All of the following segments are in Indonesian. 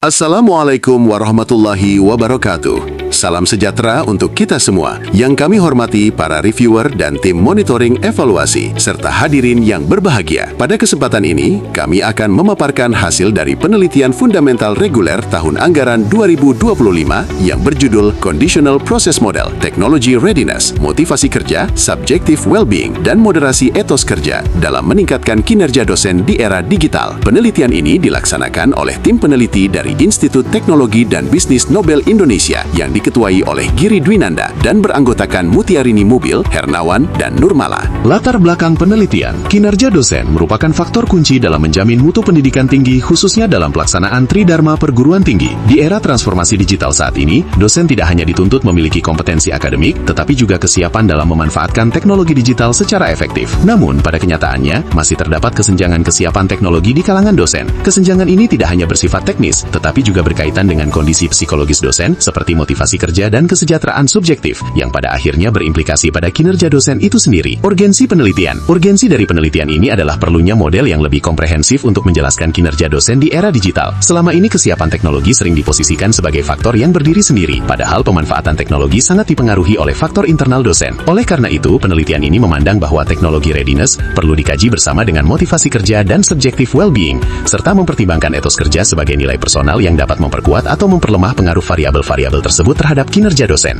Assalamualaikum warahmatullahi wabarakatuh. Salam sejahtera untuk kita semua. Yang kami hormati para reviewer dan tim monitoring evaluasi, serta hadirin yang berbahagia. Pada kesempatan ini, kami akan memaparkan hasil dari penelitian fundamental reguler tahun anggaran 2025 yang berjudul Conditional Process Model, Technology Readiness, Motivasi Kerja, Subjective Wellbeing, dan Moderasi Etos Kerja dalam meningkatkan kinerja dosen di era digital. Penelitian ini dilaksanakan oleh tim peneliti dari Institut Teknologi dan Bisnis Nobel Indonesia yang diketuai oleh Giri Dwinanda dan beranggotakan Mutiarini Mubil, Hernawan, dan Nurmala. Latar belakang penelitian, kinerja dosen merupakan faktor kunci dalam menjamin mutu pendidikan tinggi khususnya dalam pelaksanaan Tridharma perguruan tinggi. Di era transformasi digital saat ini, dosen tidak hanya dituntut memiliki kompetensi akademik, tetapi juga kesiapan dalam memanfaatkan teknologi digital secara efektif. Namun, pada kenyataannya, masih terdapat kesenjangan kesiapan teknologi di kalangan dosen. Kesenjangan ini tidak hanya bersifat teknis, tetapi juga berkaitan dengan kondisi psikologis dosen, seperti motivasi kerja dan kesejahteraan subjektif, yang pada akhirnya berimplikasi pada kinerja dosen itu sendiri. Urgensi penelitian. Urgensi dari penelitian ini adalah perlunya model yang lebih komprehensif untuk menjelaskan kinerja dosen di era digital. Selama ini kesiapan teknologi sering diposisikan sebagai faktor yang berdiri sendiri, padahal pemanfaatan teknologi sangat dipengaruhi oleh faktor internal dosen. Oleh karena itu, penelitian ini memandang bahwa teknologi readiness perlu dikaji bersama dengan motivasi kerja dan subjective well-being, serta mempertimbangkan etos kerja sebagai nilai personal yang dapat memperkuat atau memperlemah pengaruh variabel-variabel tersebut terhadap kinerja dosen.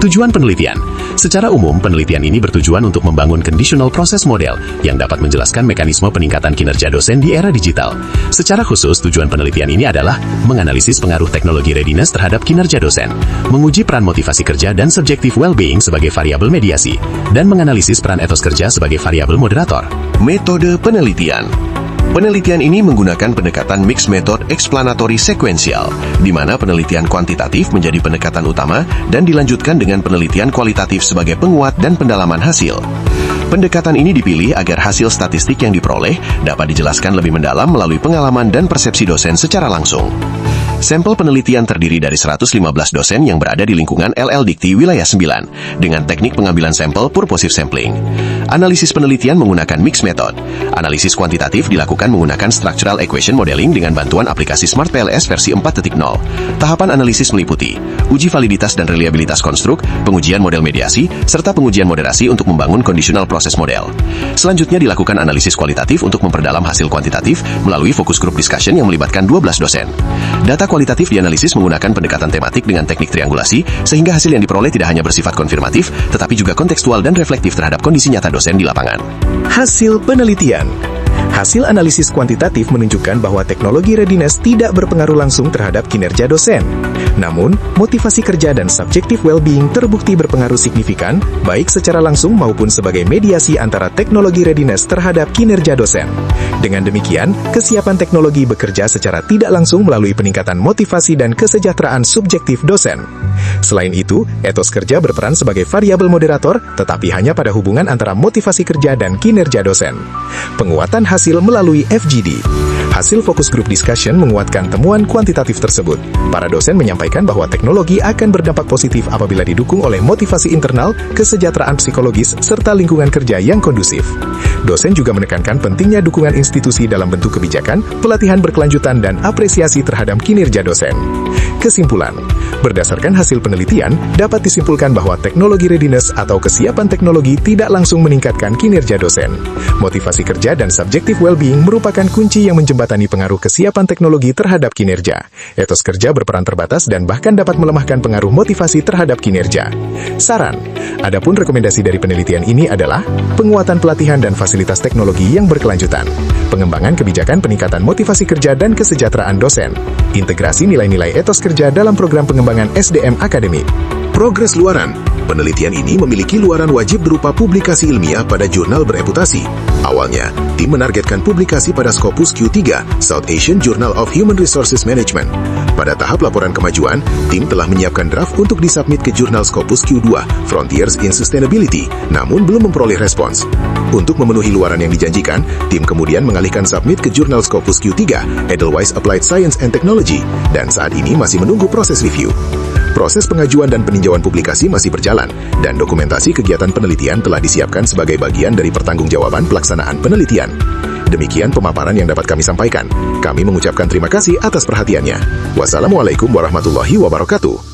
Tujuan penelitian. Secara umum, penelitian ini bertujuan untuk membangun conditional process model yang dapat menjelaskan mekanisme peningkatan kinerja dosen di era digital. Secara khusus, tujuan penelitian ini adalah menganalisis pengaruh teknologi readiness terhadap kinerja dosen, menguji peran motivasi kerja dan subjective well-being sebagai variabel mediasi, dan menganalisis peran etos kerja sebagai variabel moderator. Metode penelitian. Penelitian ini menggunakan pendekatan mixed method explanatory sequential, di mana penelitian kuantitatif menjadi pendekatan utama dan dilanjutkan dengan penelitian kualitatif sebagai penguat dan pendalaman hasil. Pendekatan ini dipilih agar hasil statistik yang diperoleh dapat dijelaskan lebih mendalam melalui pengalaman dan persepsi dosen secara langsung. Sampel penelitian terdiri dari 115 dosen yang berada di lingkungan LL Dikti Wilayah 9 dengan teknik pengambilan sampel purposive sampling. Analisis penelitian menggunakan mixed method. Analisis kuantitatif dilakukan menggunakan structural equation modeling dengan bantuan aplikasi Smart PLS versi 4.0. Tahapan analisis meliputi uji validitas dan reliabilitas konstruk, pengujian model mediasi, serta pengujian moderasi untuk membangun conditional process model. Selanjutnya dilakukan analisis kualitatif untuk memperdalam hasil kuantitatif melalui focus group discussion yang melibatkan 12 dosen. Data kualitatif dianalisis menggunakan pendekatan tematik dengan teknik triangulasi, sehingga hasil yang diperoleh tidak hanya bersifat konfirmatif, tetapi juga kontekstual dan reflektif terhadap kondisi nyata dosen di lapangan. Hasil penelitian. Hasil analisis kuantitatif menunjukkan bahwa teknologi readiness tidak berpengaruh langsung terhadap kinerja dosen. Namun, motivasi kerja dan subjective well-being terbukti berpengaruh signifikan, baik secara langsung maupun sebagai mediasi antara teknologi readiness terhadap kinerja dosen. Dengan demikian, kesiapan teknologi bekerja secara tidak langsung melalui peningkatan motivasi dan kesejahteraan subjektif dosen. Selain itu, etos kerja berperan sebagai variabel moderator, tetapi hanya pada hubungan antara motivasi kerja dan kinerja dosen. Penguatan hasil melalui FGD. Hasil focus group discussion menguatkan temuan kuantitatif tersebut. Para dosen menyampaikan bahwa teknologi akan berdampak positif apabila didukung oleh motivasi internal, kesejahteraan psikologis, serta lingkungan kerja yang kondusif. Dosen juga menekankan pentingnya dukungan institusi dalam bentuk kebijakan, pelatihan berkelanjutan, dan apresiasi terhadap kinerja dosen. Kesimpulan. Berdasarkan hasil penelitian, dapat disimpulkan bahwa teknologi readiness atau kesiapan teknologi tidak langsung meningkatkan kinerja dosen. Motivasi kerja dan subjective well-being merupakan kunci yang menjembatani pengaruh kesiapan teknologi terhadap kinerja. Etos kerja berperan terbatas dan bahkan dapat melemahkan pengaruh motivasi terhadap kinerja. Saran. Adapun rekomendasi dari penelitian ini adalah penguatan pelatihan dan fasilitas teknologi yang berkelanjutan, pengembangan kebijakan peningkatan motivasi kerja dan kesejahteraan dosen, integrasi nilai-nilai etos kerja dalam program pengembangan SDM akademik. Progres luaran. Penelitian ini memiliki luaran wajib berupa publikasi ilmiah pada jurnal bereputasi. Awalnya, tim menargetkan publikasi pada Scopus Q3, South Asian Journal of Human Resources Management. Pada tahap laporan kemajuan, tim telah menyiapkan draft untuk disubmit ke jurnal Scopus Q2, Frontiers in Sustainability, namun belum memperoleh respons. Untuk memenuhi luaran yang dijanjikan, tim kemudian mengalihkan submit ke jurnal Scopus Q3, Edelweiss Applied Science and Technology, dan saat ini masih menunggu proses review. Proses pengajuan dan peninjauan publikasi masih berjalan, dan dokumentasi kegiatan penelitian telah disiapkan sebagai bagian dari pertanggungjawaban pelaksanaan penelitian. Demikian pemaparan yang dapat kami sampaikan. Kami mengucapkan terima kasih atas perhatiannya. Wassalamualaikum warahmatullahi wabarakatuh.